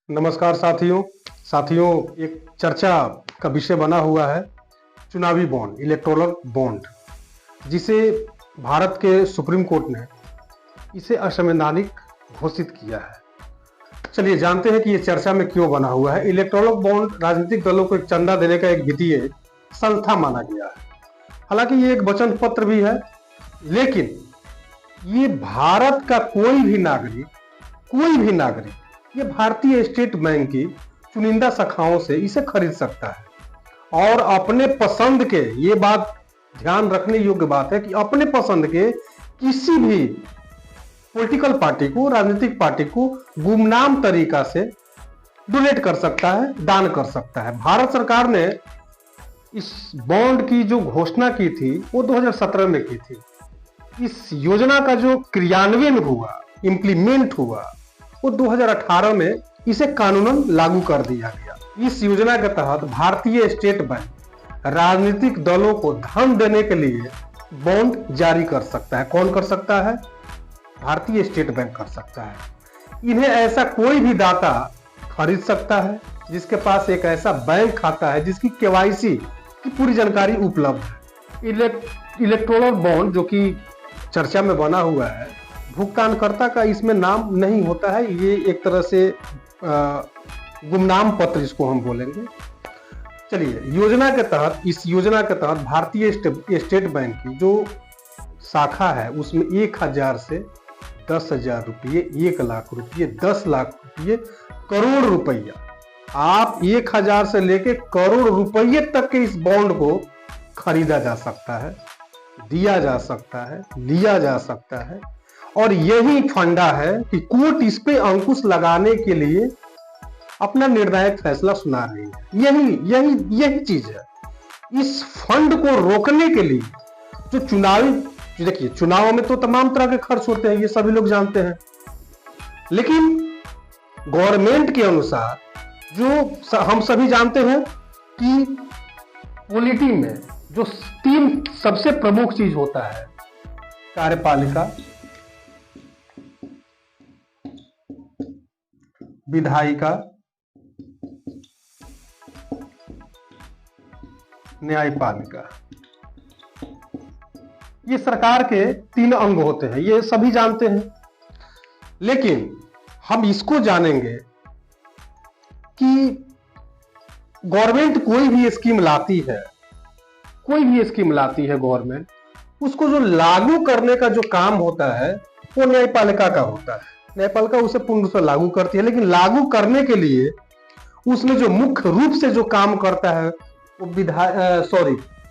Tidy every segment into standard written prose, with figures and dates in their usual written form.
नमस्कार साथियों। एक चर्चा का विषय बना हुआ है चुनावी बॉन्ड, इलेक्टोरल बॉन्ड, जिसे भारत के सुप्रीम कोर्ट ने इसे असंवैधानिक घोषित किया है। चलिए जानते हैं कि ये चर्चा में क्यों बना हुआ है। इलेक्टोरल बॉन्ड राजनीतिक दलों को एक चंदा देने का एक वित्तीय संस्था माना गया है। हालांकि ये एक वचन पत्र भी है, लेकिन ये भारत का कोई भी नागरिक ये भारतीय स्टेट बैंक की चुनिंदा शाखाओं से इसे खरीद सकता है और अपने पसंद के, ये बात ध्यान रखने योग्य बात है कि अपने पसंद के किसी भी पॉलिटिकल पार्टी को, राजनीतिक पार्टी को गुमनाम तरीका से डोनेट कर सकता है, दान कर सकता है। भारत सरकार ने इस बॉन्ड की जो घोषणा की थी वो 2017 में की थी। इस योजना का जो क्रियान्वयन हुआ, इंप्लीमेंट हुआ, वो 2018 में इसे कानूनन लागू कर दिया गया। इस योजना के तहत भारतीय स्टेट बैंक राजनीतिक दलों को धन देने के लिए बॉन्ड जारी कर सकता है। कौन कर सकता है? भारतीय स्टेट बैंक कर सकता है। इन्हें ऐसा कोई भी दाता खरीद सकता है जिसके पास एक ऐसा बैंक खाता है जिसकी केवाईसी की पूरी जानकारी उपलब्ध है। इलेक्टोरल बॉन्ड जो कि चर्चा में बना हुआ है, भुगतानकर्ता का इसमें नाम नहीं होता है। ये एक तरह से गुमनाम पत्र इसको हम बोलेंगे। चलिए, इस योजना के तहत भारतीय स्टेट बैंक की जो शाखा है उसमें 1000 से 10,000 रुपये, 1 लाख रुपये, 10 लाख रुपये, करोड़ रुपया, आप 1000 से लेके करोड़ रुपये तक के इस बॉन्ड को खरीदा जा सकता है, दिया जा सकता है, लिया जा सकता है। और यही फंडा है कि कोर्ट इस पे अंकुश लगाने के लिए अपना निर्णायक फैसला सुना रही है। यही चीज है। इस फंड को रोकने के लिए देखिए, चुनाव में तो तमाम तरह के खर्च होते हैं, ये सभी लोग जानते हैं। लेकिन गवर्नमेंट के अनुसार जो हम सभी जानते हैं कि पॉलिटी में जो 3 सबसे प्रमुख चीज होता है, कार्यपालिका, विधायिका, न्यायपालिका, ये सरकार के 3 अंग होते हैं, ये सभी जानते हैं। लेकिन हम इसको जानेंगे कि गवर्नमेंट कोई भी स्कीम लाती है गवर्नमेंट, उसको जो लागू करने का जो काम होता है वो न्यायपालिका का होता है। न्यायपालिका उसे पूर्ण रूप से लागू करती है, लेकिन लागू करने के लिए उसमें जो मुख्य रूप से जो काम करता है वो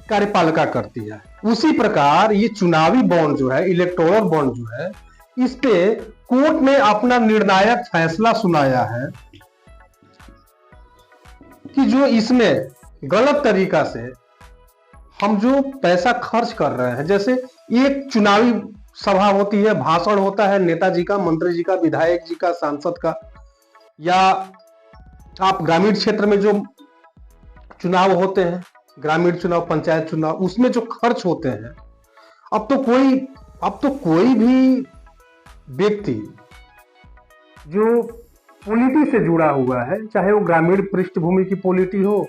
कार्यपालिका करती है। उसी प्रकार ये चुनावी बॉन्ड जो है, इलेक्टोरल बॉन्ड जो है, इस पे कोर्ट ने अपना निर्णायक फैसला सुनाया है कि जो इसमें गलत तरीका से हम जो पैसा खर्च कर रहे हैं, जैसे एक चुनावी सभा होती है, भाषण होता है नेताजी का, मंत्री जी का, विधायक जी का, सांसद का, या आप ग्रामीण क्षेत्र में जो चुनाव होते हैं, ग्रामीण चुनाव, पंचायत चुनाव, उसमें जो खर्च होते हैं, अब तो कोई भी व्यक्ति जो पॉलिटी से जुड़ा हुआ है, चाहे वो ग्रामीण पृष्ठभूमि की पॉलिटी हो,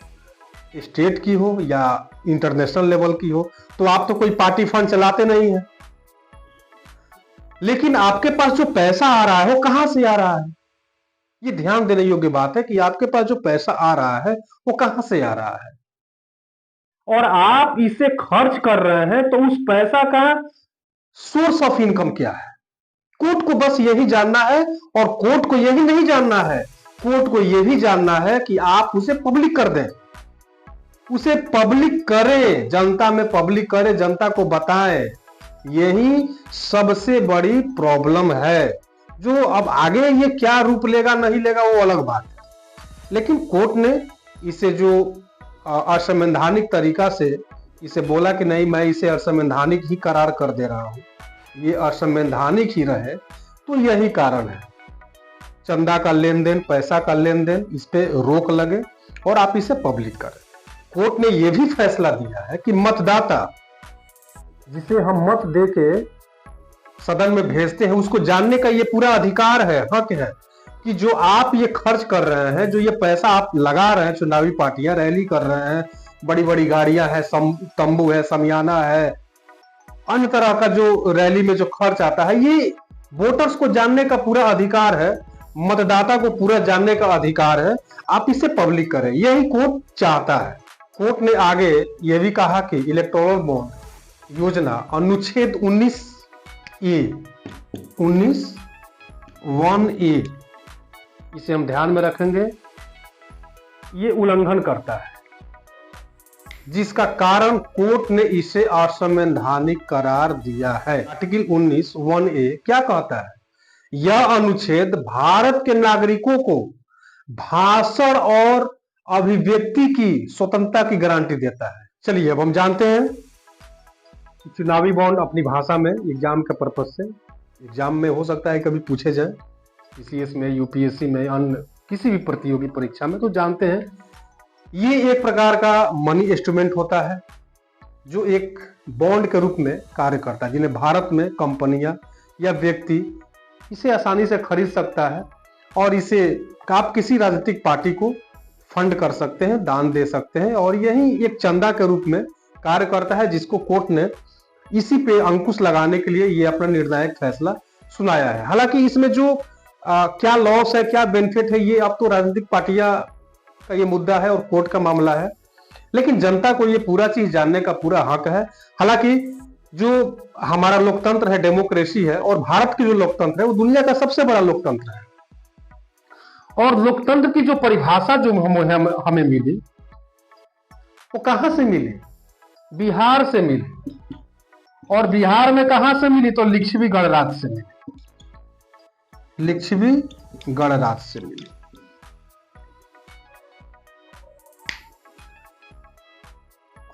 स्टेट की हो या इंटरनेशनल लेवल की हो, तो आप तो कोई पार्टी फंड चलाते नहीं है। लेकिन आपके पास जो पैसा आ रहा है वो कहां से आ रहा है? ये ध्यान देने योग्य बात है कि आपके पास जो पैसा आ रहा है वो कहां से आ रहा है और आप इसे खर्च कर रहे हैं, तो उस पैसा का सोर्स ऑफ इनकम क्या है? कोर्ट को बस यही जानना है, और कोर्ट को यही नहीं जानना है, कोर्ट को यही जानना है कि आप उसे पब्लिक कर दें, उसे पब्लिक करें, जनता में पब्लिक करें, जनता को बताएं। यही सबसे बड़ी प्रॉब्लम है। जो अब आगे ये क्या रूप लेगा नहीं लेगा वो अलग बात है, लेकिन कोर्ट ने इसे जो असंवैधानिक तरीका से इसे बोला कि नहीं, मैं इसे असंवैधानिक ही करार कर दे रहा हूं, ये असंवैधानिक ही रहे, तो यही कारण है। चंदा का लेन देन, पैसा का लेन देन, इस पे रोक लगे और आप इसे पब्लिक करें। कोर्ट ने यह भी फैसला दिया है कि मतदाता, जिसे हम मत देके सदन में भेजते हैं, उसको जानने का ये पूरा अधिकार है, हक है कि जो आप ये खर्च कर रहे हैं, जो ये पैसा आप लगा रहे हैं, चुनावी पार्टियां रैली कर रहे हैं, बड़ी बड़ी गाड़ियां हैं, तंबू है, समियाना है, अन्य तरह का जो रैली में जो खर्च आता है, ये वोटर्स को जानने का पूरा अधिकार है, मतदाता को पूरा जानने का अधिकार है। आप इसे पब्लिक करें, यही कोर्ट चाहता है। कोर्ट ने आगे यह भी कहा कि इलेक्टोरल बॉन्ड योजना अनुच्छेद 19(1)(a) इसे हम ध्यान में रखेंगे, ये उल्लंघन करता है, जिसका कारण कोर्ट ने इसे असंवैधानिक करार दिया है। आर्टिकल 19(1)(a) क्या कहता है? यह अनुच्छेद भारत के नागरिकों को भाषण और अभिव्यक्ति की स्वतंत्रता की गारंटी देता है। चलिए अब हम जानते हैं चुनावी बॉन्ड अपनी भाषा में एग्जाम के पर्पज से, एग्जाम में हो सकता है कभी पूछे जाए, पीसीएस में, यूपीएससी में, अन्य किसी भी प्रतियोगी परीक्षा में, तो जानते हैं ये एक प्रकार का मनी इंस्ट्रूमेंट होता है जो एक बॉन्ड के रूप में कार्य करता है, जिन्हें भारत में कंपनियां या व्यक्ति इसे आसानी से खरीद सकता है और इसे आप किसी राजनीतिक पार्टी को फंड कर सकते हैं, दान दे सकते हैं, और यही एक चंदा के रूप में कार्य करता है, जिसको कोर्ट ने इसी पे अंकुश लगाने के लिए ये अपना निर्णायक फैसला सुनाया है। हालांकि इसमें जो क्या लॉस है, क्या बेनिफिट है, ये अब तो राजनीतिक पार्टियां का ये मुद्दा है और कोर्ट का मामला है, लेकिन जनता को ये पूरा चीज जानने का पूरा हक है। हालांकि जो हमारा लोकतंत्र है, डेमोक्रेसी है, और भारत की जो लोकतंत्र है वो दुनिया का सबसे बड़ा लोकतंत्र है। और लोकतंत्र की जो परिभाषा जो हमें मिली वो कहां से मिली? बिहार से मिली। और बिहार में कहां से मिली? तो लिच्छवी गणराज्य से मिली, लिच्छवी गणराज्य से मिली।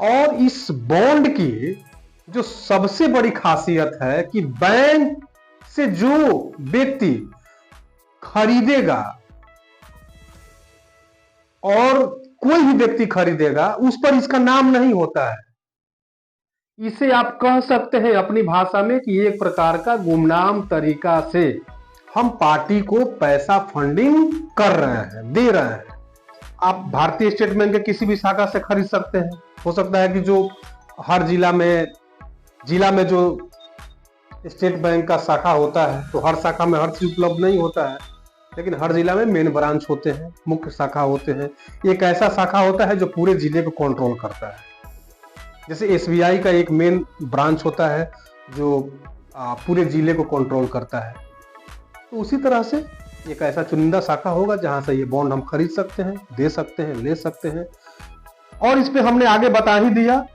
और इस बॉन्ड की जो सबसे बड़ी खासियत है कि बैंक से जो व्यक्ति खरीदेगा और कोई भी व्यक्ति खरीदेगा, उस पर इसका नाम नहीं होता है। इसे आप कह सकते हैं अपनी भाषा में कि एक प्रकार का गुमनाम तरीका से हम पार्टी को पैसा फंडिंग कर रहे हैं, दे रहे हैं। आप भारतीय स्टेट बैंक के किसी भी शाखा से खरीद सकते हैं। हो सकता है कि जो हर जिला में जो स्टेट बैंक का शाखा होता है, तो हर शाखा में हर चीज उपलब्ध नहीं होता है, लेकिन हर जिला में मेन ब्रांच होते हैं, मुख्य शाखा होते हैं। एक ऐसा शाखा होता है जो पूरे जिले को कंट्रोल करता है। जैसे एसबीआई का एक मेन ब्रांच होता है जो पूरे जिले को कंट्रोल करता है, तो उसी तरह से एक ऐसा चुनिंदा शाखा होगा जहां से ये बॉन्ड हम खरीद सकते हैं, दे सकते हैं, ले सकते हैं। और इस पे हमने आगे बता ही दिया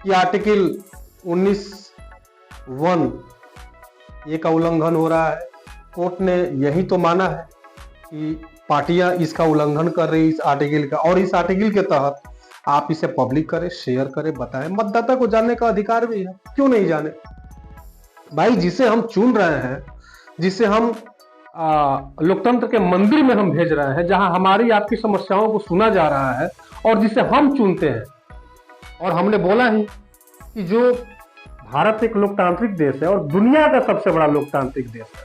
कि आर्टिकल 19(1)(a) का उल्लंघन हो रहा है। कोर्ट ने यही तो माना है कि पार्टियां इसका उल्लंघन कर रही इस आर्टिकल का, और इस आर्टिकल के तहत आप इसे पब्लिक करें, शेयर करें, बताएं। मतदाता को जानने का अधिकार भी है, क्यों नहीं जाने भाई। जिसे हम चुन रहे हैं, जिसे हम लोकतंत्र के मंदिर में हम भेज रहे हैं, जहां हमारी आपकी समस्याओं को सुना जा रहा है, और जिसे हम चुनते हैं। और हमने बोला ही कि जो भारत एक लोकतांत्रिक देश है और दुनिया का सबसे बड़ा लोकतांत्रिक देश है,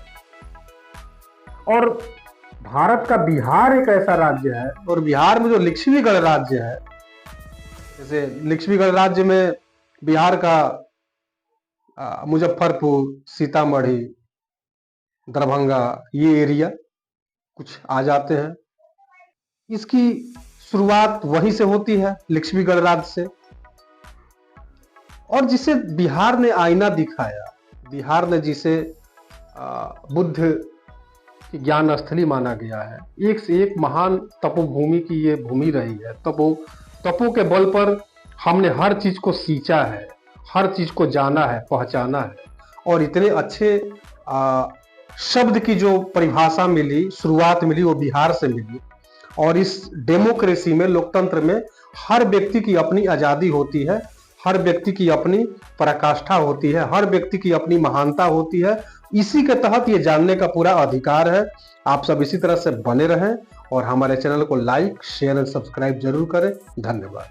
और भारत का बिहार एक ऐसा राज्य है, और बिहार में जो लिच्छवी गणराज्य है, जैसे लिच्छवी गणराज्य में बिहार का मुजफ्फरपुर, सीतामढ़ी, दरभंगा, ये एरिया कुछ आ जाते हैं। इसकी शुरुआत वहीं से होती है, लिच्छवी गणराज्य से। और जिसे बिहार ने आईना दिखाया, बिहार ने जिसे बुद्ध की ज्ञान स्थली माना गया है, एक से एक महान तपोभूमि की ये भूमि रही है। तपो के बल पर हमने हर चीज को सींचा है, हर चीज को जाना है, पहचाना है, और इतने अच्छे शब्द की जो परिभाषा मिली, शुरुआत मिली, वो बिहार से मिली। और इस डेमोक्रेसी में, लोकतंत्र में, हर व्यक्ति की अपनी आजादी होती है, हर व्यक्ति की अपनी पराकाष्ठा होती है, हर व्यक्ति की अपनी महानता होती है। इसी के तहत ये जानने का पूरा अधिकार है। आप सब इसी तरह से बने रहें और हमारे चैनल को लाइक, शेयर और सब्सक्राइब जरूर करें। धन्यवाद।